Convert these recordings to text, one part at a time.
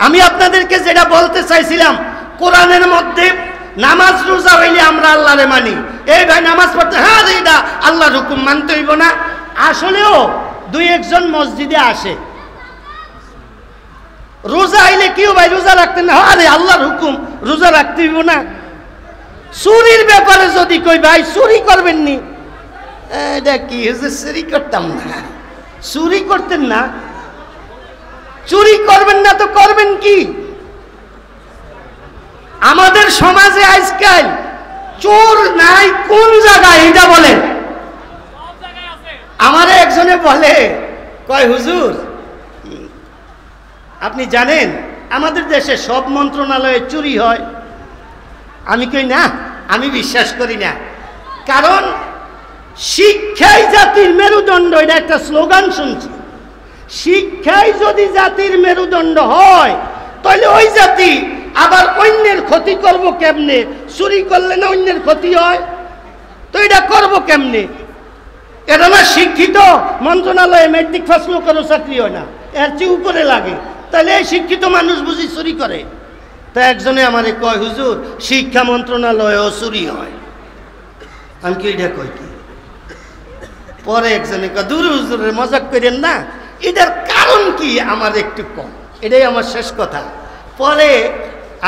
আমি আপনাদেরকে যেটা বলতে চাইছিলাম, কোরআনের মধ্যে নামাজ রোজা হইলে আমরা আল্লাহরে মানি। এই ভাই নামাজ পড়তে, হ্যাঁ এটা আল্লাহর হুকুম, মানতে হইব না। আসলেও দুই একজন মসজিদে আসে, রোজা আইলে কেউ ভাই রোজা রাখতেন না, আরে আল্লাহর হুকুম রোজা রাখতে হইব না। চুরির ব্যাপারে যদি কই ভাই চুরি করবেন নি, এটা কি হচ্ছে, চুরি করতাম না, চুরি করতেন না, চুরি করবেন না তো করবেন কি? আমাদের সমাজে আজকাল চোর নাই কোন জায়গায় এটা বলেন? আমারে একজনে বলে, কয় হুজুর আপনি জানেন আমাদের দেশে সব মন্ত্রণালয়ে চুরি হয়? আমি কই না, আমি বিশ্বাস করি না। কারণ শিক্ষাই জাতির মেরুদণ্ড, এটা একটা স্লোগান শুনছি। শিক্ষাই যদি জাতির মেরুদণ্ড হয়, তাহলে ওই জাতি আবার অন্যের ক্ষতি করব কেমনে? চুরি করলে না অন্যের ক্ষতি হয়, তো এটা করব কেমনে? এটা না শিক্ষিত মন্ত্রণালয়ে মেট্রিক পাস লোকেরও চাকরি হয় না, এর চেয়ে উপরে লাগে, তাহলে এই শিক্ষিত মানুষ বুঝি চুরি করে? তা একজনে আমারে কয়, হুজুর শিক্ষা মন্ত্রণালয়েও চুরি হয়। আমি কি এটা কই কি? পরে একজনে কয়, দূর হুজুরের মজাক করেন না, এটার কারণ কি আমার একটু কম, এটাই আমার শেষ কথা। পরে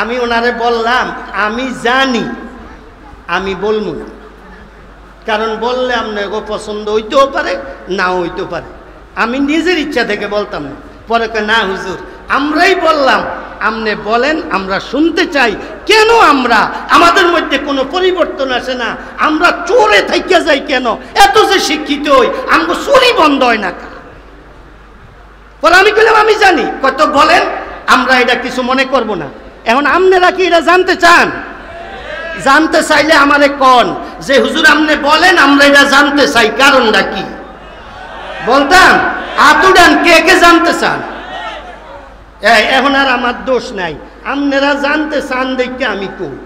আমি ওনারে বললাম, আমি জানি, আমি বলবো না, কারণ বললে আপনার পছন্দ হইতেও পারে নাও হইতেও পারে, আমি নিজের ইচ্ছা থেকে বলতাম না। পরে কয়, না হুজুর আমরাই বললাম, আপনি বলেন, আমরা শুনতে চাই। কেন আমরা, আমাদের মধ্যে কোনো পরিবর্তন আসে না, আমরা চোরে থাইকা যাই কেন? এত যে শিক্ষিত হই, আমাকে চুরি বন্ধ হয় না। পরে আমি বললাম আমি জানি। কত বলেন, আমরা এটা কিছু মনে করব না। এখন আপনারা কি এটা জানতে চান? জানতে চাইলে আমারে কোন যে হুজুর আপনি বলেন, আমরা এটা জানতে চাই, কারণটা কি বলতাম? আতুডান কে কে জানতে চান? এখন আর আমার দোষ নাই, আপনারা জানতে চান দেখতে আমি কই।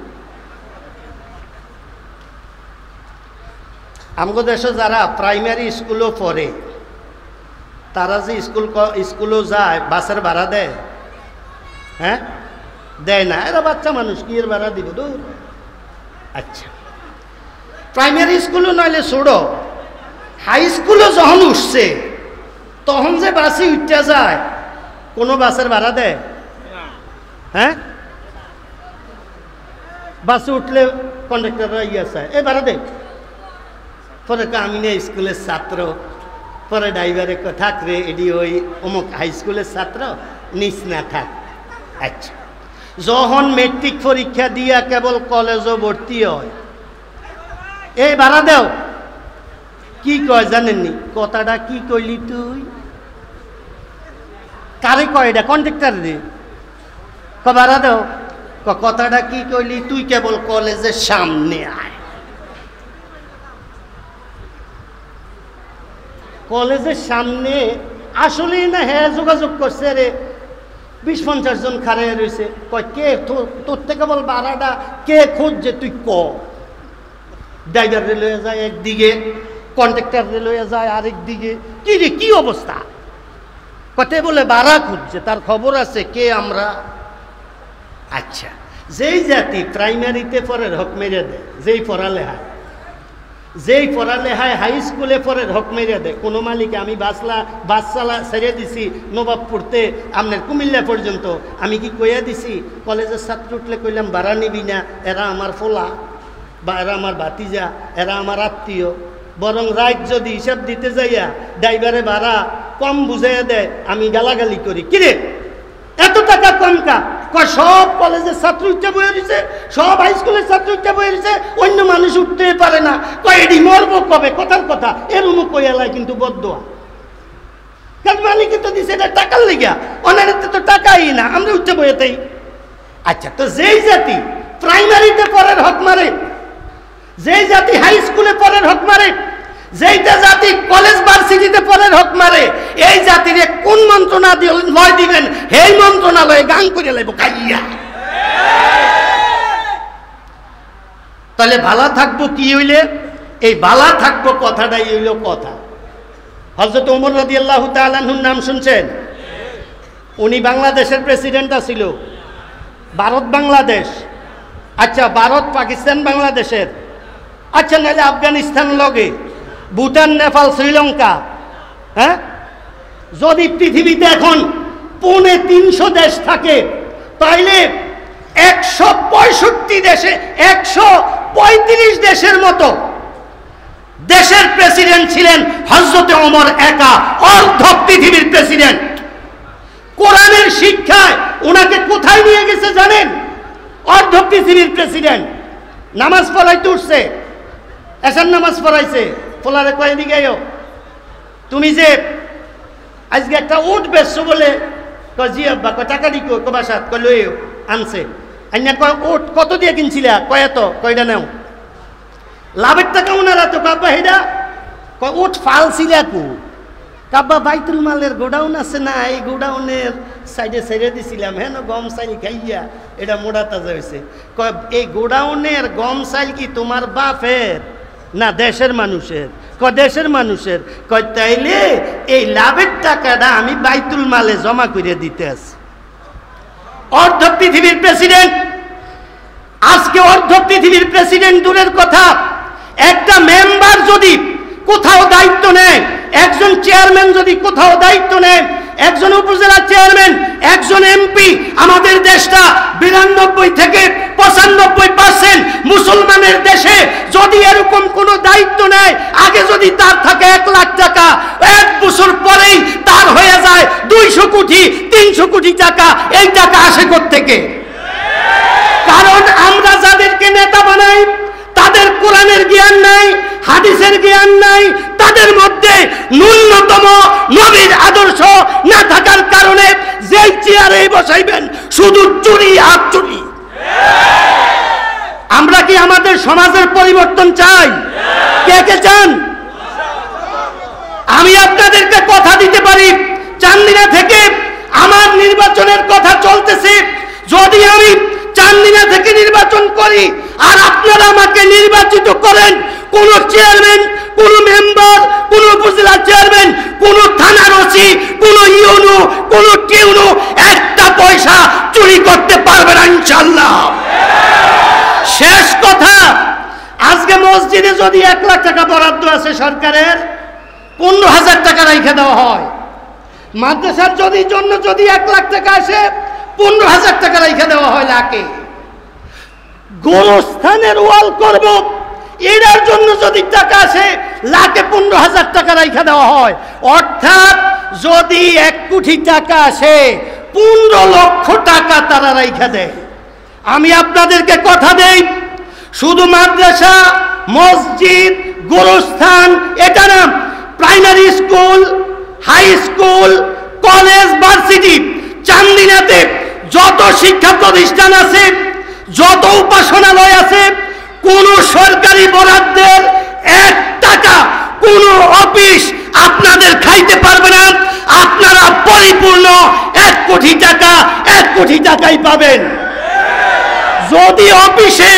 আমাদের দেশে যারা প্রাইমারি স্কুলও পড়ে, তারা যে স্কুলও যায়, বাসের ভাড়া দেয়? হ্যাঁ, দেয় না। এরা বাচ্চা মানুষ, কি এর ভাড়া দিব? দূর। আচ্ছা, প্রাইমারি স্কুলও নইলে ছোড়ো, হাই স্কুলও যখন উঠছে তখন যে বাসে উঠতে যায়, কোনো বাসের ভাড়া দেয়? হ্যাঁ, বাসে উঠলে কন্ডাক্টররা চায়, এ ভাড়া দে। পরে আমি না স্কুলের ছাত্র। পরে ড্রাইভারে থাক রে, এডি ওই অমুক হাই স্কুলের ছাত্র, নিস না থাক। আচ্ছা, যখন মেট্রিক পরীক্ষা দিয়া কেবল কলেজও ভর্তি হয়, এই ভাড়া দেও। কি কয় জানেননি? কথাটা কি কইলি তুই? কারে কয় এটা? কন্ডাক্টর রে। ভাড়া দেও। কথাটা কি কইলি তুই? কেবল কলেজের সামনে আয়। কলেজের সামনে আসলেই না, হ্যাঁ যোগাযোগ করছে রে, 20-50 জন খাড়াই রয়েছে। কয় কে তোর থেকে বল ভাড়াটা কে খুঁজছে তুই ক। ড্রাইভার রে লইয়া যায় একদিকে, কন্ডাক্টর রে লইয়া যায় আরেক দিকে। কি রে, কি অবস্থা? কতে বলে ভাড়া খুঁজছে, তার খবর আছে কে আমরা। আচ্ছা, যেই জাতি প্রাইমারিতে পরে হক মেরে দেয়, যেই পড়ালেখায় হাই স্কুলে পরে হক মেরে দেয়, কোনো মালিকে, আমি বাস চালা ছেড়ে দিছি নবাবপুরতে আপনার কুমিল্লা পর্যন্ত, আমি কি কইয়া দিছি কলেজের ছাত্র উঠলে কইলাম ভাড়া নিবি না, এরা আমার ফোলা বা এরা আমার ভাতিজা, এরা আমার আত্মীয়। বরং রাত যদি হিসাব দিতে যাইয়া ড্রাইভারে ভাড়া কম বুঝাইয়া দেয়, আমি গালাগালি করি, কিরে এত টাকা কম কা? কয় সব কলেজের ছাত্র উঠতে বয়ে দিছে, সব হাই স্কুলের ছাত্র উঠতে বয়ে দিছে, অন্য মানুষ উঠতে পারে না। কয় এডি মরবো কবে? কথার কথা এরম কইয়ালায় কিন্তু বদদোয়া। কারণ মালিকে তো দিছে এটা টাকার লেগা, অনারেতে তো টাকাই না, আমরা উঠতে বইতেই। আচ্ছা, তো যেই জাতি প্রাইমারিতে পড়ার হক মারে, যেই জাতি হাই স্কুলে পড়ার হক মারে, যেইটা জাতি কলেজ ভার্সিটিতে পড়ার হক মারে, এই জাতির কোন মন্ত্রণালয় দিবেন? এই মন্ত্রণালয়ে গান করে লাইব কাইয়া। তাহলে ভালা থাকবো কি হইলে? এই ভালা থাকবো কথাটাই হইল কথা। হযরত ওমর রাদিয়াল্লাহু তাআলা আনহুর নাম শুনছেন? উনি বাংলাদেশের প্রেসিডেন্ট ছিল, ভারত বাংলাদেশ, আচ্ছা ভারত পাকিস্তান বাংলাদেশের, আচ্ছা নাহলে আফগানিস্তান লগে, ভুটান নেপাল শ্রীলঙ্কা, হ্যাঁ? যদি পৃথিবীতে এখন 350 দেশ থাকে, তাইলে 165 দেশে 135 দেশের মতো দেশের প্রেসিডেন্ট ছিলেন হযরতে ওমর একা, অর্ধ পৃথিবীর প্রেসিডেন্ট। কোরআনের শিক্ষায় ওনাকে কোথায় নিয়ে গেছে জানেন? অর্ধ পৃথিবীর প্রেসিডেন্ট। নামাজ পড়াইতে উঠছে, এসার নামাজ পড়াইছে, ফলারে কয়ে দিকে তুমি যে আজকে একটা উঠ বেচছো বলে, জি আব্বা, টাকা দি বাসাত লই আনছে, আইনা কয় উঠ কত দিয়ে কিনছিলা? কয় এত, কয়টা নেও লাভের টাকা ওনারা তো কাব্বা হেডা কয় উঠ ফালছিলা কু কাব্বা বাইতুল মালের গোডাউন আছে না, এই গোডাউনের সাইডে ছেড়ে দিছিলাম, হ্যাঁ গম চাইল খাইয়া এটা মোড়া তাজা হয়েছে। কয় এই গোডাউনের গম চাইল কি তোমার বাপের না দেশের মানুষের? কয় দেশের মানুষের। কয় তাইলে এই লাভের টাকাটা আমি বাইতুল মালে জমা করে দিতে আছি। অর্ধ পৃথিবীর প্রেসিডেন্ট, আজকে অর্ধ পৃথিবীর প্রেসিডেন্ট দূরের কথা, একটা মেম্বার যদি কোথাও দায়িত্ব নেয়, একজন চেয়ারম্যান যদি কোথাও দায়িত্ব নেয়, একজন উপজেলা চেয়ারম্যান, একজন এমপি, আমাদের দেশটা 92 থেকে 95% মুসলমানের দেশে, যদি এরকম কোন দায়িত্ব নেয়, আগে যদি তার থাকে 1 লাখ টাকা, 1 বছর পরেই তার হয়ে যায় 200 কোটি 300 কোটি টাকা। এই টাকা আসে কোত্থেকে? কারণ আমরা যাদেরকে নেতা বানাই তাদের কোরআনের জ্ঞান নাই, হাদিসের জ্ঞান নাই, তাদের মধ্যে ন্যূনতম নবীর আদর্শ না থাকার কারণে যেই চেয়ারে বসাইবেন শুধু চুরি আর চুরি। আমরা কি আমাদের সমাজের পরিবর্তন চাই? কে কে চান? আমি আপনাদেরকে কথা দিতে পারি, চান্দিনা থেকে আমার নির্বাচনের কথা চলতেছে, যদি আমি চান্দিনা থেকে নির্বাচন করি আর আপনারা আমাকে নির্বাচিত করেন, কোন চেয়ারম্যান, কোন মেম্বার, কোন উপজেলা চেয়ারম্যান, কোন থানার ওসি, কোন ইউনো, কোন টিউনো একটা পয়সা চুরি করতে পারবে না ইনশাআল্লাহ। শেষ কথা, আজকে মসজিদে যদি 1 লাখ টাকা বরাদ্দ আছে সরকারের, 15,000 টাকা রেখে দেওয়া হয়। মাদ্রাসার যদি 1 লাখ টাকা আসে, 15,000 টাকা রেখে দেওয়া হয় লাখে। গোরস্থানের ওয়াল করব, এটার জন্য যদি টাকা আসে, লাখে 15,000 টাকা রেখে দেওয়া হয়। অর্থাৎ যদি 1 কোটি টাকা আসে, 15 লক্ষ টাকা তারা রেখে দেয়। আমি আপনাদেরকে কথা দেই, শুধু মাদ্রাসা, মসজিদ, গোরস্থান এটা না, primary school, high school, college, varsity, চান্দিনাতে যত শিক্ষা প্রতিষ্ঠান আছে, যত উপাসনালয় আছে, কোন সরকারি বরাদ্দের 1 টাকা কোন অফিস আপনাদের খাইতে পারবে না। আপনারা পরিপূর্ণ 1 কোটি টাকা 1 কোটি টাকাই পাবেন। যদি অফিসে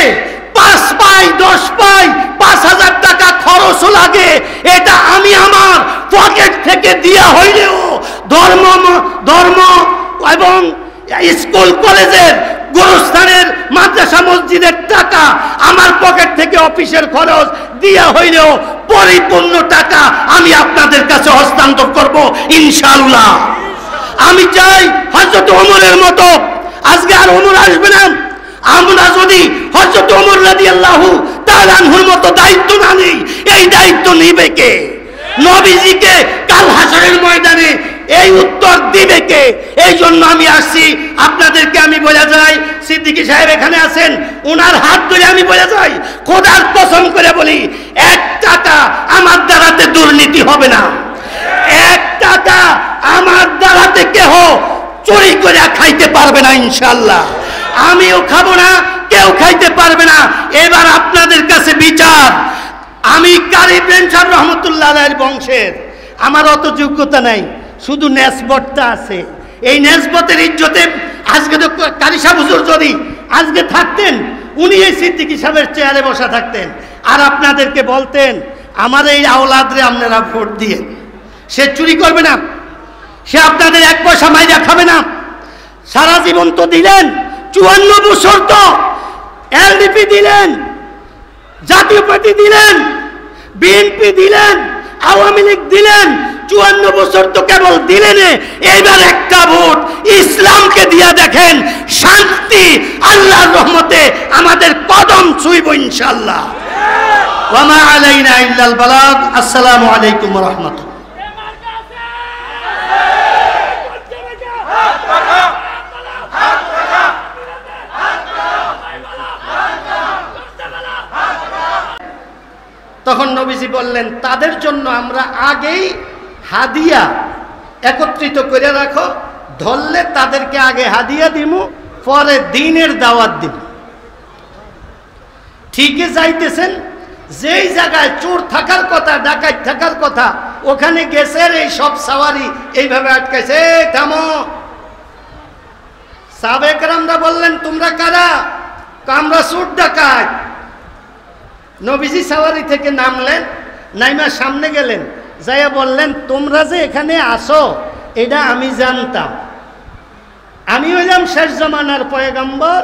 5 পাই 10 পাই 5,000 টাকা খরচ লাগে, এটা আমি আমার পকেট থেকে দেয়া হইলেও ধর্ম এবং স্কুল কলেজের গোরস্থানের মাদ্রাসা মসজিদের টাকা আমার পকেট থেকে অফিসের খরচ দেয়া হইলেও পরিপূর্ণ টাকা আমি আপনাদের কাছে হস্তান্তর করব ইনশাআল্লাহ। আমি চাই হযরত ওমরের মতো, আজকে আর ওমর আসবে না, আমরা যদি হযরত ওমর রাদিয়াল্লাহু তাআলা আনহুর মতো দায়িত্ব না নেই, এই দায়িত্ব নিবে কে? নবীজিকে কাল হাসরের ময়দানে এই উত্তর দিবে কে? এই জন্য আমি আসছি আপনাদেরকে। আমি বলে যাই, সিদ্দিকী সাহেব এখানে আছেন, ওনার হাত ধরে আমি বলে যাই, খোদার কসম করে বলি, 1 টাকা আমার দ্বারাতে দুর্নীতি হবে না, 1 টাকা আমার দ্বারাতে কেহ চুরি করে খাইতে পারবে না ইনশাআল্লাহ। আমিও খাবো না, কেউ খাইতে পারবে না। এবার আপনাদের কাছে বিচার, আমি কারি প্রেম সাহেব রহমতুল্লাহ আলাইহির বংশের, আমার অত যোগ্যতা নাই, শুধু নেসবতটা আছে। এই নেসবতের ইজ্জতে আজকে তো কারি সাহেব হুজুর যদি আজকে থাকতেন, উনি এই সিদ্দিকী সাহেবের চেয়ারে বসা থাকতেন, আর আপনাদেরকে বলতেন আমার এই আওলাদরে আপনারা ভোট দিয়ে, সে চুরি করবে না, সে আপনাদের এক পয়সা মাইরা খাবে না। সারা জীবন তো দিলেন, 54 বছর তো এলডিপি দিলেন, জাতীয় পার্টি দিলেন, বিএনপি দিলেন, আওয়ামী লীগ দিলেন, 54 বছর তো কেবল দিলেন। এইবার একটা ভোট ইসলামকে দিয়া দেখেন, শান্তি আল্লাহর রহমতে আমাদের কদম ছুঁইব ইনশাআল্লাহ। ওয়া মা আলাইনা ইল্লাল বালাগ। আসসালামু আলাইকুম ওয়া রাহমাতুল্লাহ। তখন নবীজি বললেন, তাদের জন্য আমরা আগেই হাদিয়া একত্রিত করে রাখো, ধরলে তাদেরকে আগে হাদিয়া দিমু, পরে দ্বীনের দাওয়াত দিব। ঠিকই যাইতেছেন, যেই জায়গায় চোর থাকার কথা, ডাকাত থাকার কথা, ওখানে গেছে এই সব সাওয়ারি এইভাবে আটকাইছে। থামো। সাহাবায়ে কেরামরা বললেন, তোমরা কারা? আমরা চোর ডাকাত। নবীজি সাওয়ারি থেকে নামলেন, নাইমা সামনে গেলেন, যাইয়া বললেন, তোমরা যে এখানে আসো এটা আমি জানতাম। আমি হইলাম শেষ জামানার পয়গম্বর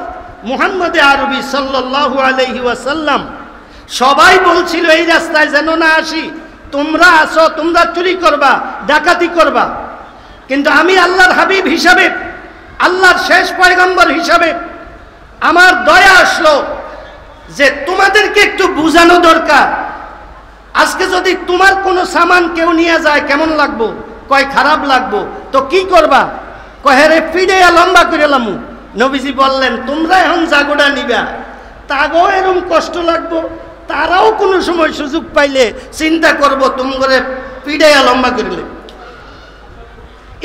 মুহাম্মদ আরবি সাল্লাল্লাহু আলাইহি ওয়াসাল্লাম। সবাই বলছিল এই রাস্তায় যেন না আসি, তোমরা আসো, তোমরা চুরি করবা, ডাকাতি করবা। কিন্তু আমি আল্লাহর হাবিব হিসাবে, আল্লাহর শেষ পয়গম্বর হিসাবে আমার দয়া আসলো যে তোমাদেরকে একটু বুঝানো দরকার। আজকে যদি তোমার কোনো সামান কেউ নিয়ে যায় কেমন লাগবো? কয় খারাপ লাগবো। তো কি করবা? কয় রে ফিরে লম্বা করে লামু। নবীজি বললেন, তোমরা এখন জাগোটা নিবা, তাগো এরকম কষ্ট লাগবো, তারাও কোনো সময় সুযোগ পাইলে চিন্তা করবো তোমরে পিড়ে লম্বা করলে।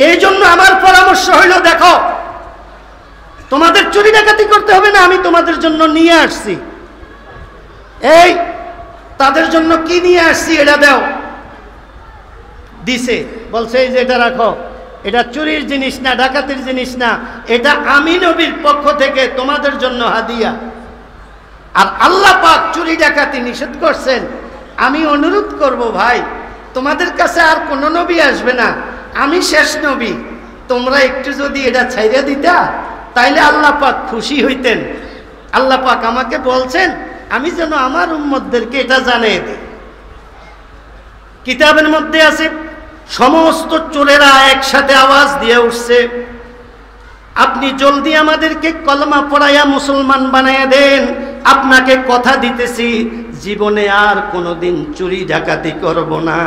এই জন্য আমার পরামর্শ হইল, দেখো তোমাদের চুরি ডাকাতি করতে হবে না, আমি তোমাদের জন্য নিয়ে আসছি। এই তাদের জন্য কি নিয়ে আসছি এটা দাও। দিছে, বলছে এই যে এটা রাখো, এটা চুরির জিনিস না, ডাকাতির জিনিস না, এটা আমি নবীর পক্ষ থেকে তোমাদের জন্য হাদিয়া। আর আল্লাহ পাক চুরি ডাকাতি নিষেধ করছেন। আমি অনুরোধ করব ভাই, তোমাদের কাছে আর কোন নবী আসবে না, আমি শেষ নবী। তোমরা একটু যদি এটা ছাইড়া দিতা তাইলে আল্লাহ পাক খুশি হইতেন। আল্লাহ পাক আমাকে বলছেন আমি যেন আমার উম্মতদেরকে এটা জানিয়ে দিই। কিতাবের মধ্যে আছে, সমস্ত চোরেরা একসাথে আওয়াজ দিয়ে উঠছে, আপনি জলদি আমাদেরকে কলমা পড়াইয়া মুসলমান বানাইয়া দেন। আপনাকে কথা দিতেছি, জীবনে আর কোনোদিন চুরি ডাকাতি করব না।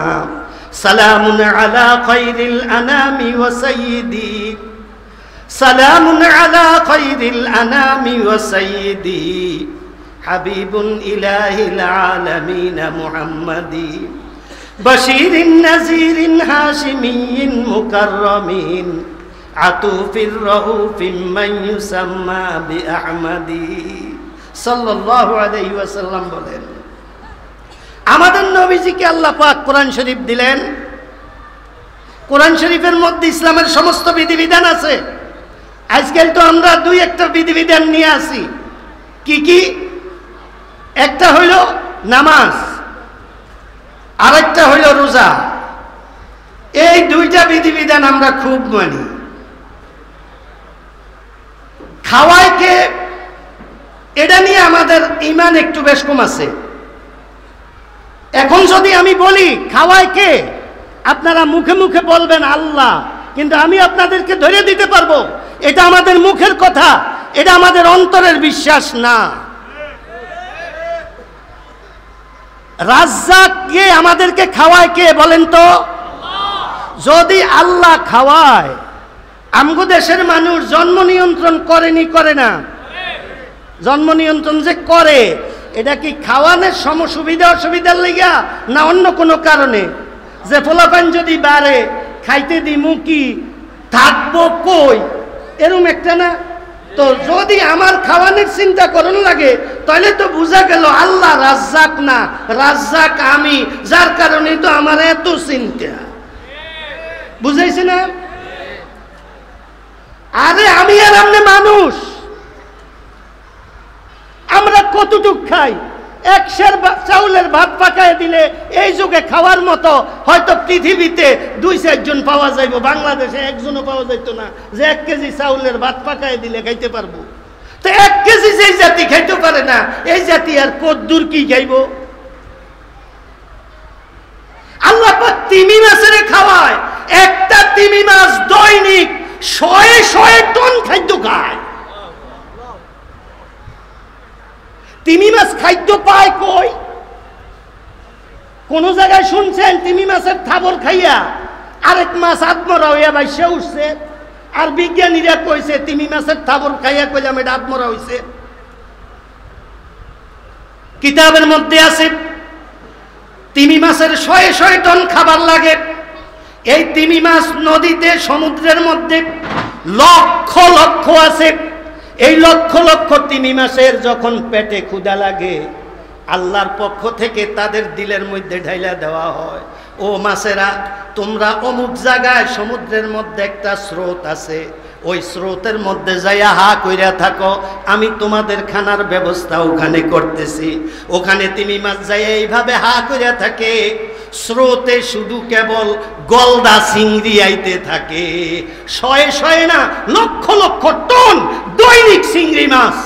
সালামুন আলা খায়রিল আনামি ওয়া সাইয়্যিদি, সালামুন আলা খায়রিল আনামি ওয়া সাইয়্যিদি হাবিবুন ইলাহিল আলামিন মুহাম্মাদি বাশীরিন নাযীরিন হাশিমিয়্যিন মুকাররামিন আতুফির রাউফিম মান ইউসাম্মা বিআহমাদি সাল্লাল্লাহু আলাইহি ওয়াসাল্লাম বলেন, আমাদের নবীজিকে আল্লাহ পাক কোরআন শরীফ দিলেন। কোরআন শরীফের মধ্যে ইসলামের সমস্ত বিধিবিধান আছে। আজকাল তো আমরা দুই একটা বিধিবিধান নিয়ে আসি। কি কি? একটা হইল নামাজ, আরেকটা হইল রোজা। এই দুইটা বিধিবিধান আমরা খুব মানি। খাওয়ায় কে, এটা নিয়ে আমাদের ঈমান একটু বেশ কম আছে। এখন যদি আমি বলি খাওয়ায় কে, আপনারা মুখে মুখে বলবেন আল্লাহ, কিন্তু আমি আপনাদেরকে ধরে দিতে পারবো এটা আমাদের মুখের কথা, এটা আমাদের অন্তরের বিশ্বাস না। রাজ্জাক কে, আমাদেরকে খাওয়ায় কে বলেন তো? যদি আল্লাহ খাওয়ায়, আমগো দেশের মানুষ জন্ম নিয়ন্ত্রণ করেনি, করে না? জন্ম নিয়ন্ত্রণ যে করে, এটা কি খাওয়ানোর সুবিধা অসুবিধার লেগা না অন্য কোনো কারণে? যে পোলাপান যদি বাড়ে খাইতে দিমু কি, থাকবো কই, এরম একটা না? তো যদি আমার খাওয়ানোর চিন্তা করন লাগে তাহলে তো বুঝা গেল আল্লাহ রাজ্জাক না, রাজ্জাক আমি, যার কারণে তো আমার এত চিন্তা। বুঝাইছে না? আরে আমি আর আপনি মানুষ, আমরা কতটুক খাই, একশের চাউলের ভাত পাকায় দিলে এই যুগে খাওয়ার মতো হয়তো পৃথিবীতে 2-4 জন পাওয়া যাইব, বাংলাদেশে একজনও পাওয়া যাইত না যে 1 কেজি চাউলের ভাত পাকায় দিলে খাইতে পারবো। তো 1 কেজি যেই জাতি খাইতে পারে না, এই জাতি আর কদ্দুর কি খাইব? আল্লাহ পাক তিমি মাছের খাওয়ায়, একটা তিমি মাছ দৈনিক 100 টন খাদ্য খায়। তিমি মাছ খাদ্য পায় কই? কোন জায়গায় শুনছেন তিমি মাছের থাবর খাইয়া আরেক মাছ আত্মরা হইয়া বাইসে উঠছে? আর বিজ্ঞানীরা কইছে তিমি মাছের থাবর খাইয়া কইলাম এটা আত্মরা হইছে। কিতাবের মধ্যে আছে তিমি মাছের 100 টন খাবার লাগে। এই তিমি মাছ নদীতে, সমুদ্রের মধ্যে লক্ষ লক্ষ আছে। এই লক্ষ লক্ষ তিমি মাছের যখন পেটে ক্ষুধা লাগে, আল্লাহর পক্ষ থেকে তাদের দিলের মধ্যে ঢাইলা দেওয়া হয়, ও মাছেরা, তোমরা অমুক জায়গায় সমুদ্রের মধ্যে একটা স্রোত আছে, ওই স্রোতের মধ্যে যাইয়া হা কইরা থাকো, আমি তোমাদের খানার ব্যবস্থা ওখানে করতেছি। ওখানে তিমি মাছ যাইয়া এইভাবে হা কইরা থাকে, স্রোতে শুধু কেবল গলদা চিংড়ি আইতে থাকে। 100 না, লক্ষ লক্ষ টন দৈনিক চিংড়ি মাছ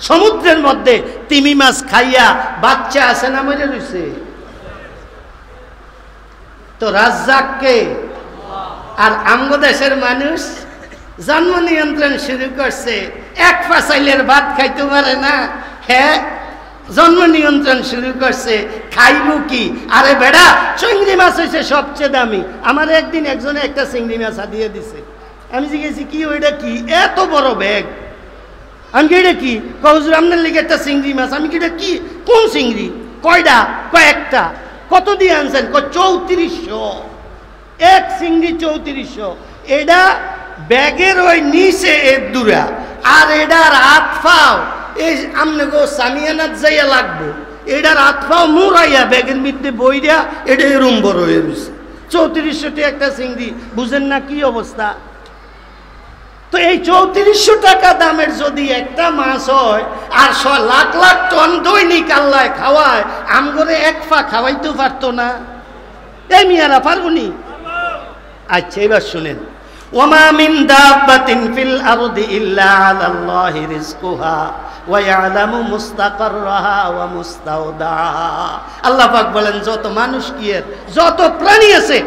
সমুদ্রের মধ্যে তিমি মাছ খাইয়া বাচ্চা আছে না মরে রইছে। তো রাজ্জাককে আর আমগো দেশের মানুষ জন্ম নিয়ন্ত্রণ শুরু করছে। 1 পা চাইলের ভাত খাইতে পারে না, হ্যাঁ জন্ম নিয়ন্ত্রণ শুরু করছে। খাইব কি? আরে বেড়া, চিংড়ি মাছ হয়েছে সবচেয়ে দামি। আমার একদিন একজনে একটা চিংড়ি মাছ দিয়ে দিছে। আমি জিজ্ঞেসি কি ওইটা কি? এত বড় ব্যাগ। আমি কি এটা কি? হুজুর আপনার লিগে একটা চিংড়ি মাছ। আমি কি এটা কি? কোন চিংড়ি? কয়টা? কয়েকটা। কত দিয়ে আনছেন? 3400। এক চিংড়ি 3400। এটা ব্যাগের ওই নিচে এর দূরা, আর এটার হাত পাও এই আমনে গো সামিয়ানাত যাইয়া লাগবো। এটার হাত পাও মুড়াইয়া ব্যাগের মধ্যে বইরা এটা এরম বড় হয়ে রয়েছে। 3400 একটা চিংড়ি, বুঝেন না কি অবস্থা? তো এই 3400 টাকা দামের যদি একটা মাছ হয় আর 100 লাখ লাখ টন দৈনিক আল্লাহ খাওয়ায়, আমগরে 1 পা খাওয়াইতে পারতো না? এই মিয়ারা পারবনি? আচ্ছা এবার শুনেন, ওয়ামা মিন দাব্বাতিন ফিল আরদি ইল্লা আলাল্লাহি রিজকুহা ওয়া ইয়ালামু মুস্তাকাররাহা ওয়া মুস্তাওদাহা। আল্লাহ পাক বলেন, যত মানুষ কি এর যত প্রাণী আছে,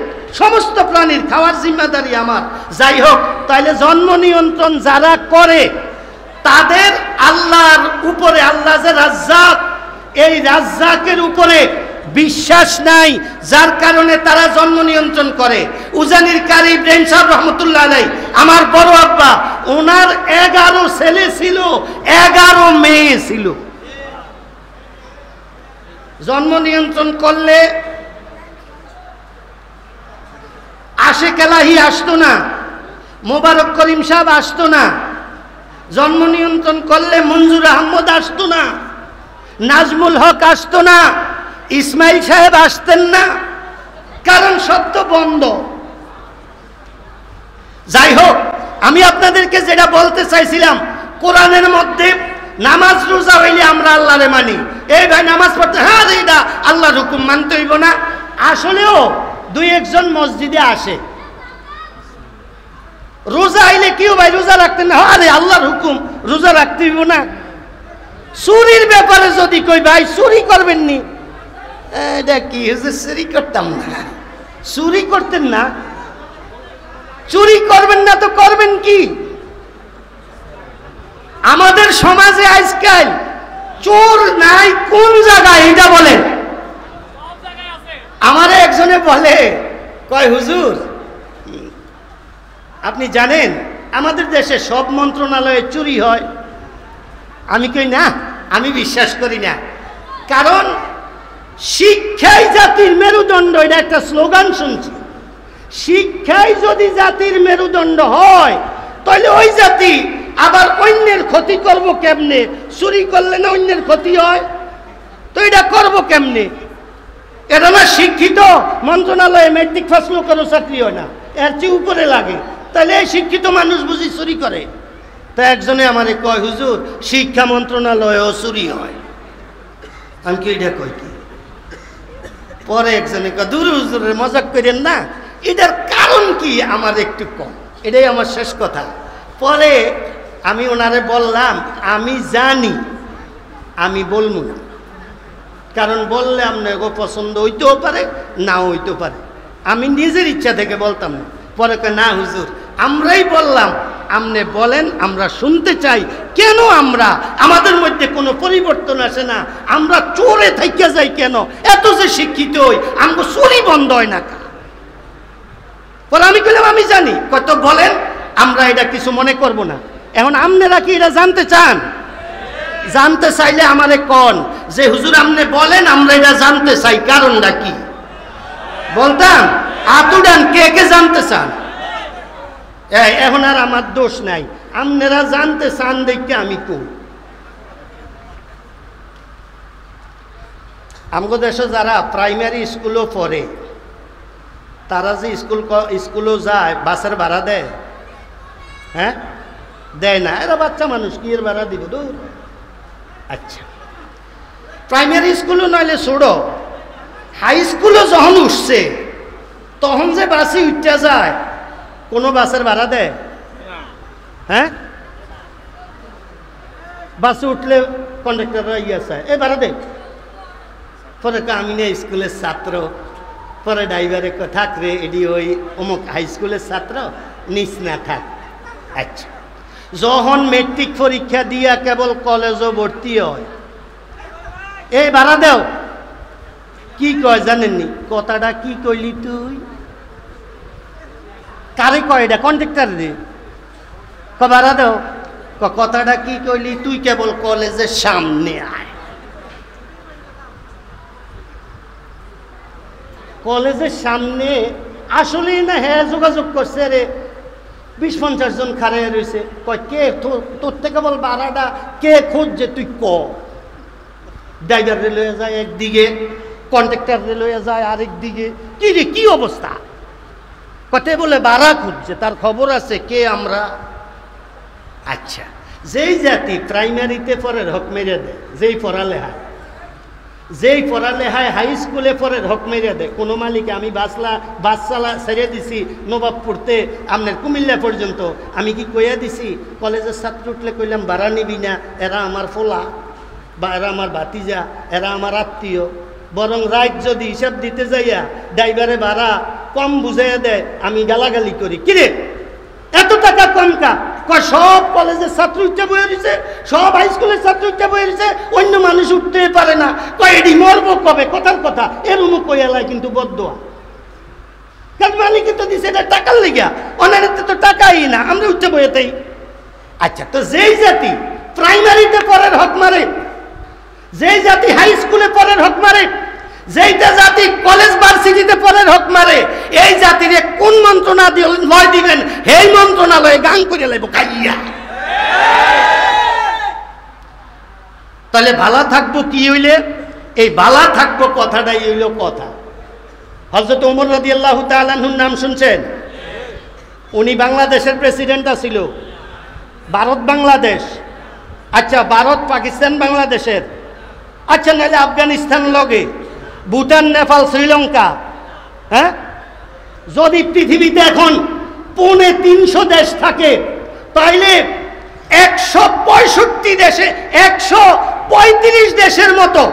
সমস্ত প্রাণীর খাওয়ার জিম্মাদারি আমার। যাই হোক, তাইলে জন্ম নিয়ন্ত্রণ যারা করে তাদের আল্লাহর উপরে, আল্লাহ যে রাজ্জাক, এই রাজ্জাকের উপরে বিশ্বাস নাই, যার কারণে তারা জন্ম নিয়ন্ত্রণ করে। উজানির কারি ইব্রাহিম সাহেব রহমতুল্লাহ আলাইহি, আমার বড় আব্বা, ওনার 11 ছেলে ছিল, 11 মেয়ে ছিল। জন্ম নিয়ন্ত্রণ করলে আশেক এলাহি আসতো না, মোবারক করিম সাহেব আসতো না। জন্ম নিয়ন্ত্রণ করলে মঞ্জুর আহমদ আসতো না, নাজমুল হক আসতো না, ইসমাইল সাহেব আসতেন না, কারণ সত্য বন্ধ। যাই হোক, আমি আপনাদেরকে যেটা বলতে চাইছিলাম, কোরআনের মধ্যে নামাজ রোজা হইলে আমরা আল্লাহরে মানি। এই ভাই নামাজ পড়তে, হ্যাঁ এটা আল্লাহর হুকুম মানতে হইব না। আসলেও 2-1 জন মসজিদে আসে, রোজা আইলে কেউ ভাই রোজা রাখতেন না, আরে আল্লাহর হুকুম রোজা রাখতে হইব না। চুরির ব্যাপারে যদি কই ভাই চুরি করবেন নি, এটা কি হুজুর চুরি করতাম না, চুরি করতেন না, চুরি করবেন না তো করবেন কি? আমাদের সমাজে আজকাল চোর নাই কোন জায়গায় এটা বলেন? আমার একজনে বলে, কয় হুজুর আপনি জানেন আমাদের দেশে সব মন্ত্রণালয়ে চুরি হয়? আমি কই না, আমি বিশ্বাস করি না। কারণ শিক্ষাই জাতির মেরুদণ্ড, এটা একটা স্লোগান শুনছি। শিক্ষাই যদি জাতির মেরুদণ্ড হয়, তাহলে ওই জাতি আবার অন্যের ক্ষতি করব কেমনে? চুরি করলে না অন্যের ক্ষতি হয়, তো এটা করব কেমনে? এটা না শিক্ষিত মন্ত্রণালয়ে ম্যাট্রিক পাস লোকেরও চাকরি হয় না, এর চেয়ে উপরে লাগে, তাহলে এই শিক্ষিত মানুষ বুঝি চুরি করে? তা একজনে আমারে কয়, হুজুর শিক্ষা মন্ত্রণালয়েও চুরি হয়। আমি কি এটা কই কি? পরে একজনে কয় দূর হুজুরের মজাক করেন না, এটার কারণ কি আমার একটু কম, এটাই আমার শেষ কথা। পরে আমি ওনারে বললাম আমি জানি, আমি বলবো না, কারণ বললে আপনার পছন্দ হইতেও পারে নাও হইতেও পারে, আমি নিজের ইচ্ছা থেকে বলতাম না। পরে কয় না হুজুর আমরাই বললাম, আপনি বলেন, আমরা শুনতে চাই। কেন আমরা আমাদের মধ্যে কোনো পরিবর্তন আসে না? আমরা চোরে থাইকা যাই কেন? এত যে শিক্ষিত হই, আমাকে চুরি বন্ধ হয় না। পরে আমি বললাম আমি জানি। কত বলেন, আমরা এটা কিছু মনে করব না। এখন আপনারা কি এটা জানতে চান? জানতে চাইলে আমারে কোন যে হুজুর আপনি বলেন, আমরা এটা জানতে চাই, কারণটা কি বলতাম। আতুডান কে কে জানতে চান? এখন আর আমার দোষ নাই, আপনারা জানতে চান দেখতে আমি কই। আমাদের দেশে যারা প্রাইমারি স্কুলও পড়ে, তারা যে স্কুলও যায়, বাসের ভাড়া দেয়? হ্যাঁ, দেয় না। এরা বাচ্চা মানুষ, কি এর ভাড়া দিব দূর। আচ্ছা, প্রাইমারি স্কুলও নইলে ছোড়ো, হাই স্কুলও যখন উঠছে তখন যে বাসে উঠতে যায়, কোনো বাসের ভাড়া দেয়? হ্যাঁ, বাসে উঠলে কন্ডাক্টররা চায় এ ভাড়া দে। পরে আমি না স্কুলের ছাত্র। পরে ড্রাইভারে থাক রে, এডি ওই অমুক হাই স্কুলের ছাত্র, নিস না থাক। আচ্ছা, যখন মেট্রিক পরীক্ষা দিয়া কেবল কলেজও ভর্তি হয়, এই ভাড়া দেও। কি কয় জানেননি? কথাটা কি কইলি তুই? কারে কয় এটা? কন্ডাক্টর রে। ভাড়া দেও। কথাটা কি কইলি তুই? কেবল কলেজের সামনে আয়। কলেজের সামনে আসলে না, হ্যাঁ যোগাযোগ করছে রে, 20-50 জন খাড়ে রয়েছে। কয় কে তোর থেকে বল ভাড়াটা কে খুঁজছে তুই ক। ড্রাইভার রে লয়ে যায় একদিকে, কন্ডাক্টর রে লয়ে যায় আরেক দিকে। কি রে, কি অবস্থা? কতে বলে ভাড়া খুঁজছে, তার খবর আছে কে আমরা। আচ্ছা, যেই জাতি প্রাইমারিতে পরে হক মেরে দেয়, যেই পড়ালেখায় হাই স্কুলে পরে হক মেরে দেয়। কোনো মালিকে, আমি বাস চালা ছেড়ে দিছি নবাবপুরতে আপনার কুমিল্লা পর্যন্ত, আমি কি কইয়া দিছি কলেজের ছাত্র উঠলে কইলাম ভাড়া নিবি না, এরা আমার ফোলা বা এরা আমার ভাতিজা, এরা আমার আত্মীয়। বরং রাত যদি হিসাব দিতে যাইয়া ড্রাইভারে ভাড়া কম বুঝাইয়া দেয়, আমি গালাগালি করি, কিরে এত টাকা কম কা? সব কলেজের ছাত্র উঠতে বয়ে দিছে, সব হাই স্কুলের ছাত্র উঠতে বয়ে দিছে, অন্য মানুষ উঠতে পারে না। এডি মরবো কবে? কথার কথা এরম কইয়ালায় কিন্তু বদদোয়া। কারণ মালিকে তো দিছে এটা টাকার লেগা, অনারেতে তো টাকাই না, আমরা উঠতে বইতেই। আচ্ছা, তো যেই জাতি প্রাইমারিতে পড়ার হক মারে, যেই জাতি হাই স্কুলে পড়ার হক মারে, যেইটা জাতি কলেজ ভার্সিটিতে পড়ার হক মারে, এই জাতির কোন মন্ত্রণালয় দিবেন? এই মন্ত্রণালয়ে গান করে লাইব কাইয়া। তাহলে ভালা থাকবো কি হইলে? এই ভালা থাকবো কথাটাই হইল কথা। হযরত ওমর রাদিয়াল্লাহু তাআলা আনহুর নাম শুনছেন? উনি বাংলাদেশের প্রেসিডেন্ট ছিল, ভারত বাংলাদেশ। আচ্ছা, ভারত পাকিস্তান বাংলাদেশের। আচ্ছা, নাহলে আফগানিস্তান লগে, ভুটান, নেপাল, শ্রীলঙ্কা। হ্যাঁ, যদি পৃথিবীতে এখন 350 দেশ থাকে, তাইলে 165 দেশে 135 দেশের মতো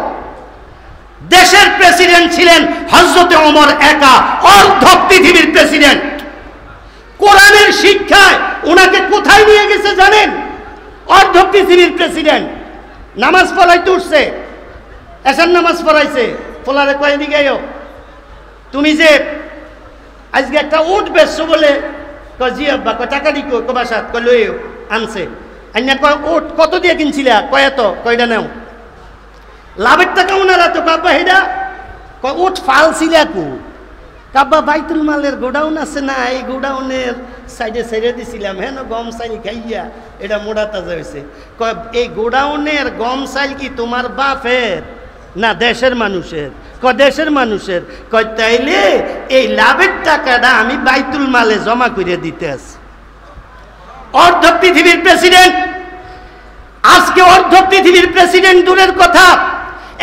দেশের প্রেসিডেন্ট ছিলেন হযরত ওমর একা, অর্ধ পৃথিবীর প্রেসিডেন্ট। কোরআনের শিক্ষায় ওনাকে কোথায় নিয়ে গেছে জানেন? অর্ধ পৃথিবীর প্রেসিডেন্ট। নামাজ পড়াইতে উঠছে, এসার নামাজ পড়াইছে, ফলারে কয়ে দিকে তুমি যে আজকে একটা উঠ বেচছো বলে, জি আব্বা, টাকা দি বাসাত লই আনছে। আইনা কয় উঠ কত দিয়ে কিনছিলা? কয় এত। কয়টা নেও? লাভের টাকা ওনারা তো কাব্বা হেডা কয় উঠ ফালছিলা কু? কাব্বা বাইতুল মালের গোডাউন আছে না, এই গোডাউনের সাইডে ছেড়ে দিছিলাম, হ্যাঁ গম চাইল খাইয়া এটা মোড়া তাজা হয়েছে। কয় এই গোডাউনের গম চাইল কি তোমার বাপের না দেশের মানুষের? কয় দেশের মানুষের। কয় তাইলে এই লাভের টাকাটা আমি বাইতুল মালে জমা করে দিতে আছি। অর্ধ পৃথিবীর প্রেসিডেন্ট। আজকে অর্ধ পৃথিবীর প্রেসিডেন্ট দূরের কথা,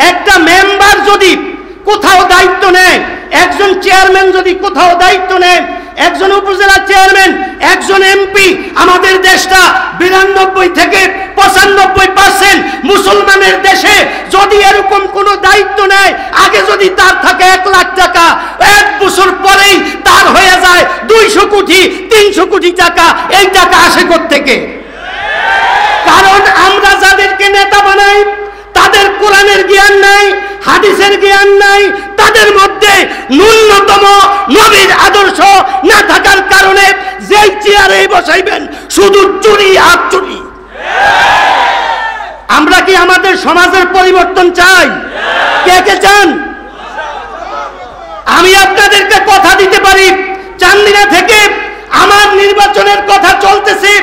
একটা মেম্বার যদি কোথাও দায়িত্ব নেয়, একজন চেয়ারম্যান যদি কোথাও দায়িত্ব নেয়, একজন উপজেলা চেয়ারম্যান, একজন এমপি, আমাদের দেশটা 92 থেকে 95% মুসলমানের দেশে যদি এরকম কোন দায়িত্ব নেয়, আগে যদি তার থাকে 1 লাখ টাকা, 1 বছর পরেই তার হয়ে যায় 200 কোটি 300 কোটি টাকা। এই টাকা আসে কোত্থেকে? কারণ আমরা যাদেরকে নেতা বানাই তাদের কোরআনের জ্ঞান নাই, হাদিসের জ্ঞান নাই, তাদের মধ্যে ন্যূনতম নবীর আদর্শ না থাকার কারণে যেই চেয়ারে বসাইবেন শুধু চুরি আর চুরি। আমরা কি আমাদের সমাজের পরিবর্তন চাই? কে কে চান? আমি আপনাদেরকে কথা দিতে পারি, চান্দিনা থেকে আমার নির্বাচনের কথা চলতেছে।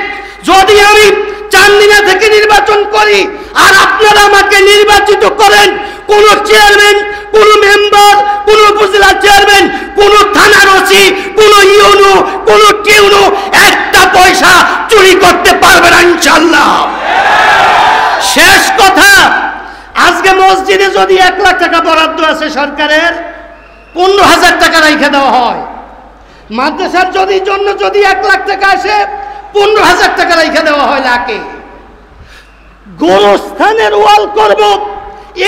যদি আমি চান্দিনা থেকে নির্বাচন করি আর আপনারা আমাকে নির্বাচিত করেন, কোন চেয়ারম্যান, কোন মেম্বার, কোন উপজেলা চেয়ারম্যান, কোন থানার ওসি, কোন ইউনো, কোন টিউনো একটা পয়সা চুরি করতে পারবে না ইনশাআল্লাহ। শেষ কথা, আজকে মসজিদে যদি 1 লাখ টাকা বরাদ্দ আছে সরকারের, 15,000 টাকা রেখে দেওয়া হয়। মাদ্রাসার যদি 1 লাখ টাকা আসে, 15,000 টাকা রেখে দেওয়া হয় লাখে। গোরস্থানের ওয়াল করব,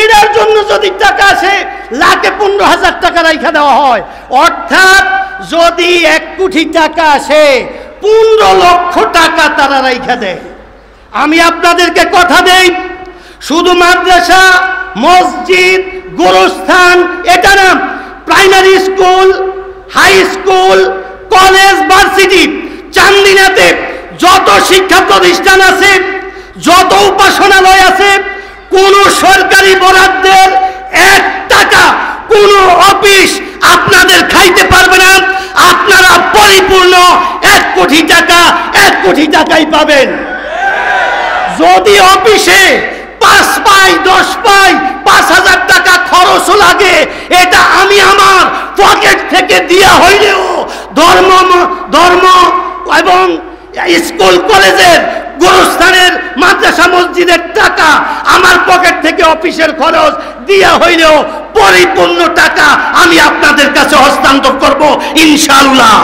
এটার জন্য যদি টাকা আসে, লাখে 15,000 টাকা রেখে দেওয়া হয়। অর্থাৎ যদি 1 কোটি টাকা আসে, 15 লক্ষ টাকা তারা রেখে দেয়। আমি আপনাদেরকে কথা দেই, শুধু মাদ্রাসা, মসজিদ, গোরস্থান এটা না, primary school, high school, college, varsity, চান্দিনাতে যত শিক্ষা প্রতিষ্ঠান আছে, যত উপাসনালয় আছে, কোন সরকারি বরাদ্দের 1 টাকা কোন অফিস আপনাদের খাইতে পারবে না। আপনারা পরিপূর্ণ 1 কোটি টাকা 1 কোটি টাকাই পাবেন। যদি অফিসে 5 পাই 10 পাই 5,000 টাকা খরচ লাগে, এটা আমি আমার পকেট থেকে দেয়া হইলেও ধর্ম এবং স্কুল কলেজের গোরস্থানের মাদ্রাসা মসজিদের টাকা আমার পকেট থেকে অফিসের খরচ দেয়া হইলেও পরিপূর্ণ টাকা আমি আপনাদের কাছে হস্তান্তর করব ইনশাআল্লাহ।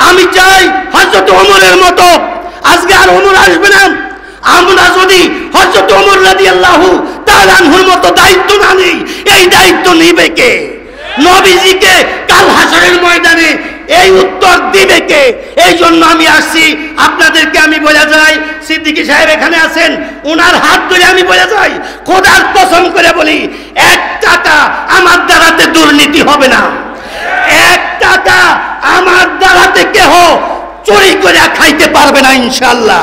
আমি চাই হযরত ওমরের মতো, আজকে আর ওমর আসবে না, আমরা যদি হযরত ওমর রাদিয়াল্লাহু তাআলা আনহুর মতো দায়িত্ব না নেই, এই দায়িত্ব নিবে কে? নবীজিকে কাল হাসরের ময়দানে এই উত্তর দিবে কে? এই জন্য আমি আসছি আপনাদেরকে। আমি বলে যাই, সিদ্দিকী সাহেব এখানে আছেন, ওনার হাত ধরে আমি বলে যাই, খোদার কসম করে বলি, 1 টাকা আমার দ্বারাতে দুর্নীতি হবে না। 1 টাকা আমার দ্বারাতে কেহ চুরি করে খাইতে পারবে না ইনশাআল্লাহ।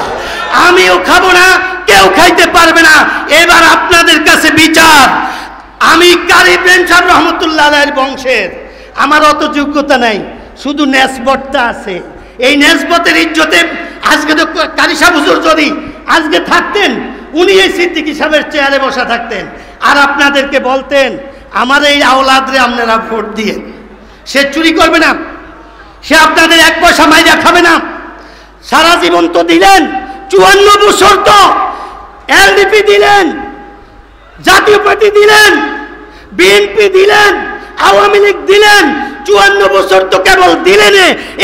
আমিও খাবো না, কেউ খাইতে পারবে না। এবার আপনাদের কাছে বিচার। আমি কারি প্রেম সাহেব রহমতুল্লাহ আলাইহির বংশের, আমার অত যোগ্যতা নাই, শুধু নেসবতটা আছে। এই নেসবতের ইজ্জতে আজকে তো কারি সাহেব হুজুর যদি আজকে থাকতেন, উনি এই সিদ্দিকী সাহেবের চেয়ারে বসা থাকতেন, আর আপনাদেরকে বলতেন আমার এই আওলাদরে আপনারা ভোট দিয়ে, সে চুরি করবে না, সে আপনাদের 1 পয়সা মাইরা খাবে না। সারা জীবন তো দিলেন, 54 বছর তো এলডিপি দিলেন, জাতীয় পার্টি দিলেন, বিএনপি দিলেন, আওয়ামী লীগ দিলেন, 54 বছর তো কেবল দিলেন।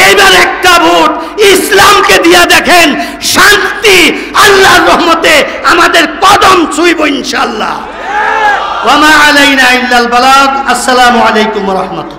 এইবার একটা ভোট ইসলামকে দিয়া দেখেন, শান্তি আল্লাহর রহমতে আমাদের কদম ছুঁইব ইনশাআল্লাহ। ওয়া মা আলাইনা ইল্লাল বালাগ। আসসালামু আলাইকুম ওয়া রাহমাতুল্লাহ।